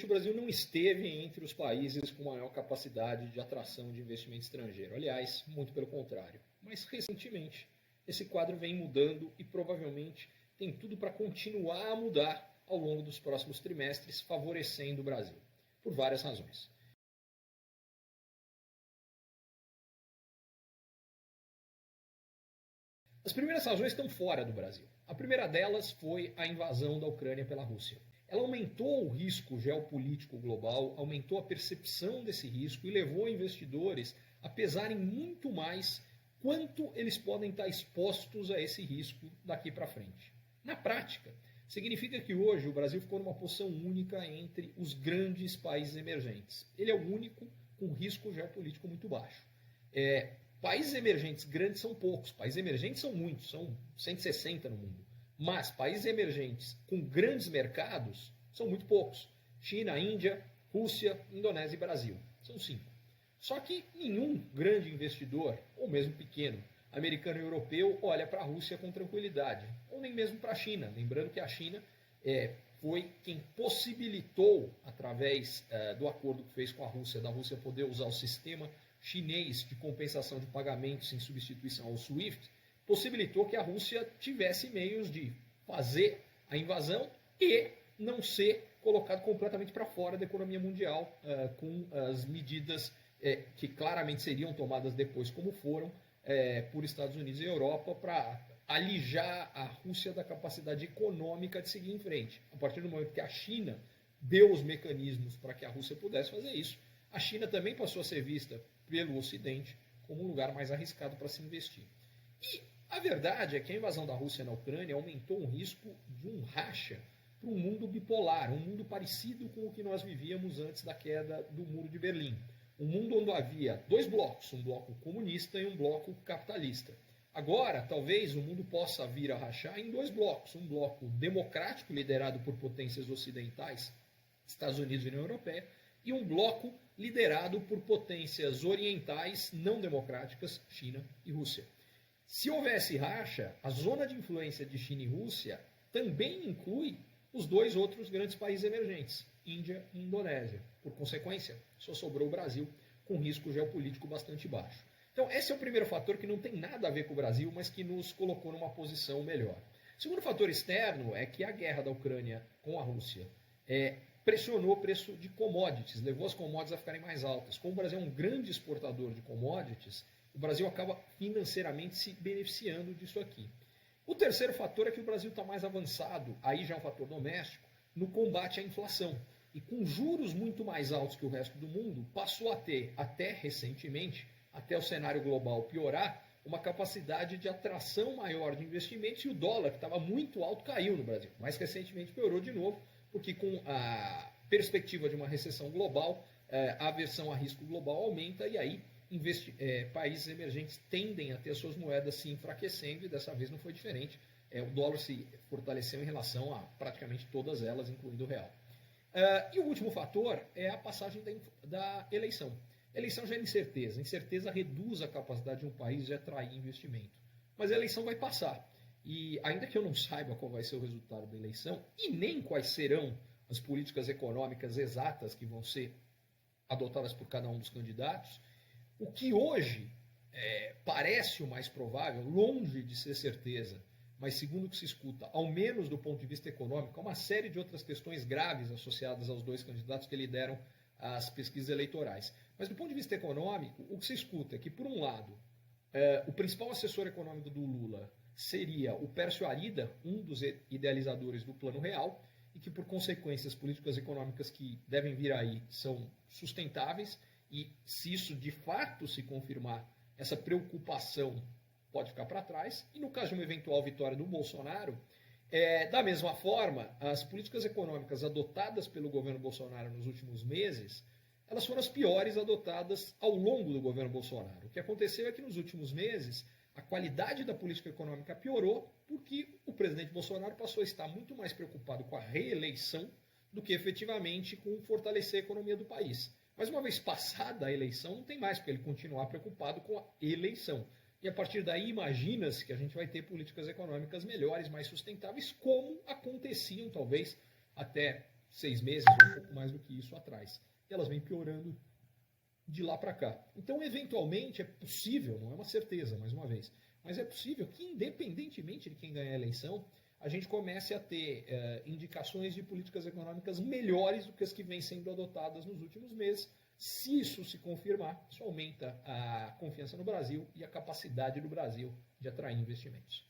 o Brasil não esteve entre os países com maior capacidade de atração de investimento estrangeiro. Aliás, muito pelo contrário. Mas, recentemente, esse quadro vem mudando e provavelmente tem tudo para continuar a mudar ao longo dos próximos trimestres, favorecendo o Brasil, por várias razões. As primeiras razões estão fora do Brasil. A primeira delas foi a invasão da Ucrânia pela Rússia. Ela aumentou o risco geopolítico global, aumentou a percepção desse risco e levou investidores a pesarem muito mais quanto eles podem estar expostos a esse risco daqui para frente. Na prática, significa que hoje o Brasil ficou numa posição única entre os grandes países emergentes. Ele é o único com risco geopolítico muito baixo. Países emergentes grandes são poucos, países emergentes são muitos, são 160 no mundo. Mas países emergentes com grandes mercados são muito poucos. China, Índia, Rússia, Indonésia e Brasil. São 5. Só que nenhum grande investidor, ou mesmo pequeno, americano e europeu, olha para a Rússia com tranquilidade. Ou nem mesmo para a China. Lembrando que a China foi quem possibilitou, através do acordo que fez com a Rússia, da Rússia poder usar o sistema chinês de compensação de pagamentos em substituição ao SWIFT, possibilitou que a Rússia tivesse meios de fazer a invasão e não ser colocado completamente para fora da economia mundial, com as medidas que claramente seriam tomadas depois, como foram, por Estados Unidos e Europa, para alijar a Rússia da capacidade econômica de seguir em frente. A partir do momento que a China deu os mecanismos para que a Rússia pudesse fazer isso, a China também passou a ser vista pelo Ocidente como um lugar mais arriscado para se investir. E a verdade é que a invasão da Rússia na Ucrânia aumentou o risco de um racha para um mundo bipolar, um mundo parecido com o que nós vivíamos antes da queda do Muro de Berlim. Um mundo onde havia 2 blocos, um bloco comunista e um bloco capitalista. Agora, talvez o mundo possa vir a rachar em 2 blocos. Um bloco democrático, liderado por potências ocidentais, Estados Unidos e União Europeia, e um bloco liderado por potências orientais não democráticas, China e Rússia. Se houvesse racha, a zona de influência de China e Rússia também inclui os 2 outros grandes países emergentes, Índia e Indonésia. Por consequência, só sobrou o Brasil, com risco geopolítico bastante baixo. Então, esse é o primeiro fator que não tem nada a ver com o Brasil, mas que nos colocou numa posição melhor. O segundo fator externo é que a guerra da Ucrânia com a Rússia pressionou o preço de commodities, levou as commodities a ficarem mais altas. Como o Brasil é um grande exportador de commodities, o Brasil acaba financeiramente se beneficiando disso aqui. O terceiro fator é que o Brasil está mais avançado, aí já é um fator doméstico, no combate à inflação. E com juros muito mais altos que o resto do mundo, passou a ter, até recentemente, até o cenário global piorar, uma capacidade de atração maior de investimentos e o dólar, que estava muito alto, caiu no Brasil. Mais recentemente piorou de novo, porque com a perspectiva de uma recessão global, a aversão a risco global aumenta e aí países emergentes tendem a ter as suas moedas se enfraquecendo e dessa vez não foi diferente. O dólar se fortaleceu em relação a praticamente todas elas, incluindo o real. E o último fator é a passagem da eleição. A eleição já é incerteza. A incerteza reduz a capacidade de um país de atrair investimento. Mas a eleição vai passar. E ainda que eu não saiba qual vai ser o resultado da eleição e nem quais serão as políticas econômicas exatas que vão ser adotadas por cada um dos candidatos, o que hoje parece o mais provável, longe de ser certeza, mas segundo o que se escuta, ao menos do ponto de vista econômico, há uma série de outras questões graves associadas aos 2 candidatos que lideram as pesquisas eleitorais. Mas do ponto de vista econômico, o que se escuta é que, por um lado, o principal assessor econômico do Lula seria o Pércio Arida, um dos idealizadores do Plano Real, e que, por consequência, as políticas econômicas que devem vir aí são sustentáveis, e se isso de fato se confirmar, essa preocupação pode ficar para trás. E no caso de uma eventual vitória do Bolsonaro, da mesma forma, as políticas econômicas adotadas pelo governo Bolsonaro nos últimos meses, elas foram as piores adotadas ao longo do governo Bolsonaro. O que aconteceu é que nos últimos meses a qualidade da política econômica piorou porque o presidente Bolsonaro passou a estar muito mais preocupado com a reeleição do que efetivamente com fortalecer a economia do país. Mas uma vez passada a eleição, não tem mais, porque ele continuar preocupado com a eleição. E a partir daí, imagina-se que a gente vai ter políticas econômicas melhores, mais sustentáveis, como aconteciam, talvez, até 6 meses, ou um pouco mais do que isso atrás. E elas vêm piorando de lá para cá. Então, eventualmente, é possível, não é uma certeza, mais uma vez, mas é possível que, independentemente de quem ganhar a eleição, a gente comece a ter indicações de políticas econômicas melhores do que as que vêm sendo adotadas nos últimos meses. Se isso se confirmar, isso aumenta a confiança no Brasil e a capacidade do Brasil de atrair investimentos.